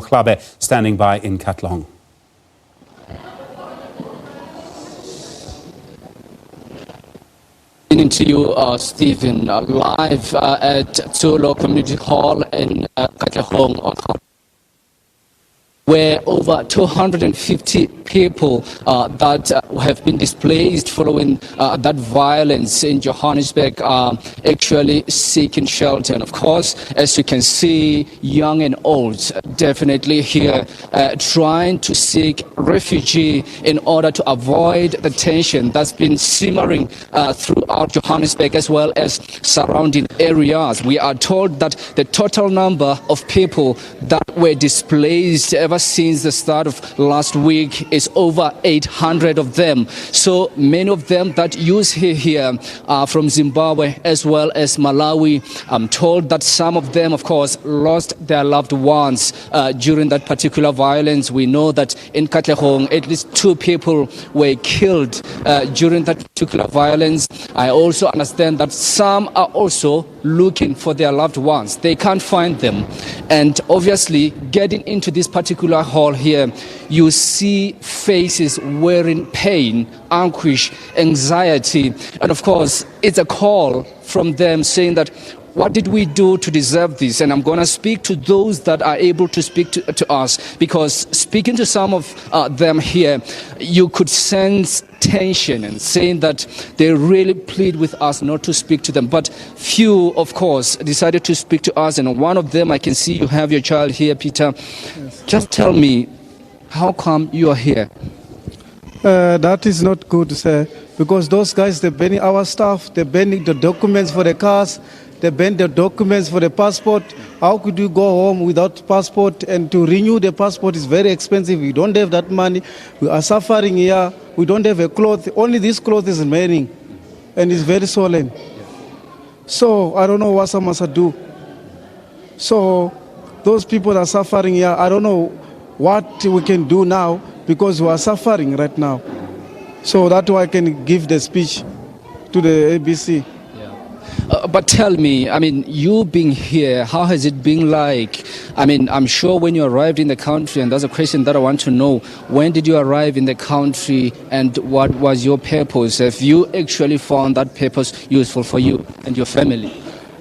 Mohlabe standing by in Katlehong. To you, Stephen, live at Tsolo Community Hall in Katlehong, where over 250 people that have been displaced following that violence in Johannesburg are actually seeking shelter. And of course, as you can see, young and old definitely here trying to seek refugee in order to avoid the tension that's been simmering throughout Johannesburg as well as surrounding areas. We are told that the total number of people that were displaced ever since the start of last week is over 800 of them. So many of them that use here are from Zimbabwe as well as Malawi. I'm told that some of them, of course, lost their loved ones during that particular violence. We know that in Katlehong, at least 2 people were killed during that particular violence. I also understand that some are also looking for their loved ones. They can't find them. And obviously, getting into this particular hall here, you see faces wearing pain, anguish, anxiety. And of course, it's a call from them saying that, what did we do to deserve this? And I'm going to speak to those that are able to speak to us, because speaking to some of them here, you could sense tension and saying that they really plead with us not to speak to them. But few, of course, decided to speak to us. And one of them, I can see you have your child here, Peter. Yes. Just tell me, how come you are here? That is not good, sir, because those guys, they're banning our stuff, they're banning the documents for the cars, they ban the documents for the passport. How could you go home without passport? And to renew the passport is very expensive. We don't have that money. We are suffering here. We don't have a cloth. Only this cloth is remaining, and it's very swollen. So I don't know what someone must do. So those people are suffering here. I don't know what we can do now, because we are suffering right now. So that's why I can give the speech to the ABC. But tell me, I mean, you being here, how has it been like? I mean, I'm sure when you arrived in the country, and that's a question that I want to know, when did you arrive in the country and what was your purpose? Have you actually found that purpose useful for you and your family?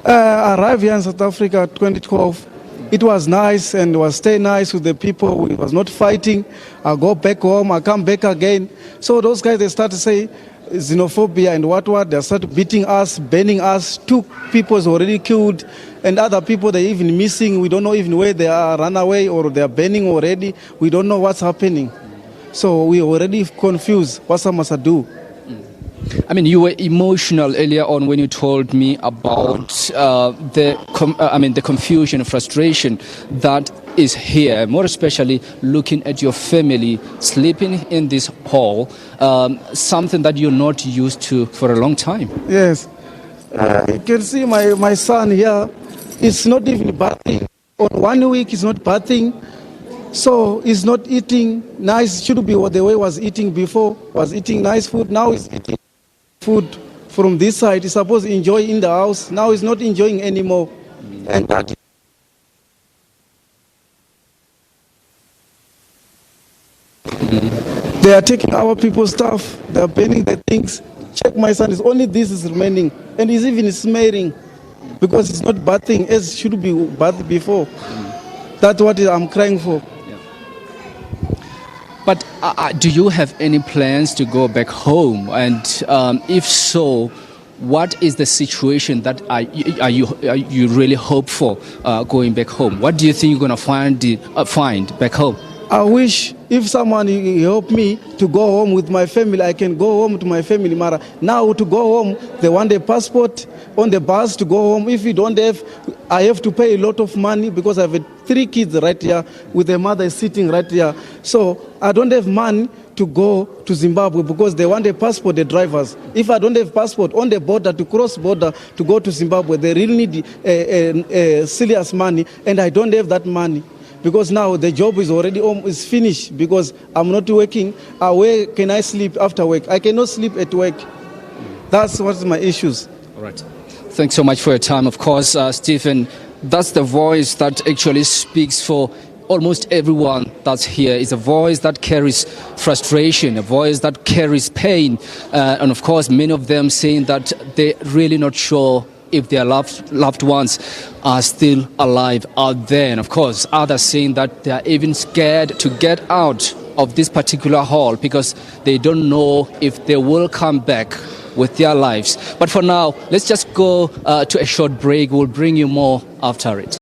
I arrived here in South Africa 2012. It was nice and was stay nice with the people. We was not fighting. I go back home, I come back again. So those guys, they start to say xenophobia and what. They start beating us, banning us. 2 people already killed, and other people, they're even missing. We don't know even where they are, run away, or they're banning already. We don't know what's happening. So we already confused. What some must do? I mean, you were emotional earlier on when you told me about the confusion and frustration that is here, more especially looking at your family sleeping in this hall, something that you're not used to for a long time. Yes. You can see my son here. It's not even bathing. On 1 week, he's not bathing. So he's not eating nice. Should be what the way was eating before, was eating nice food. Now he's eating food from this side. He's supposed to enjoy in the house. Now he's not enjoying anymore. And that they are taking our people's stuff. They are banning the things. Check my son. It's only this is remaining. And he's even smearing because he's not bathing as should be bathed before. That's what I'm crying for. But do you have any plans to go back home? And if so, what is the situation that you really hope for going back home? What do you think you're going to find back home? I wish if someone help me to go home with my family, I can go home to my family. Mara. Now to go home, they want a passport on the bus to go home. If you don't have, I have to pay a lot of money because I have 3 kids right here with their mother sitting right here. So I don't have money to go to Zimbabwe because they want a passport, the drivers. If I don't have passport on the border, to cross border to go to Zimbabwe, they really need serious money, and I don't have that money. Because now the job is already is finished because I'm not working. Where can I sleep after work? I cannot sleep at work. That's what's my issues. All right. Thanks so much for your time. Of course, Stephen, that's the voice that actually speaks for almost everyone that's here is a voice that carries frustration, a voice that carries pain, and of course many of them saying that they're really not sure if their loved ones are still alive out there. And of course others saying that they are even scared to get out of this particular hall because they don't know if they will come back with their lives. But for now, let's just go to a short break. We'll bring you more after it.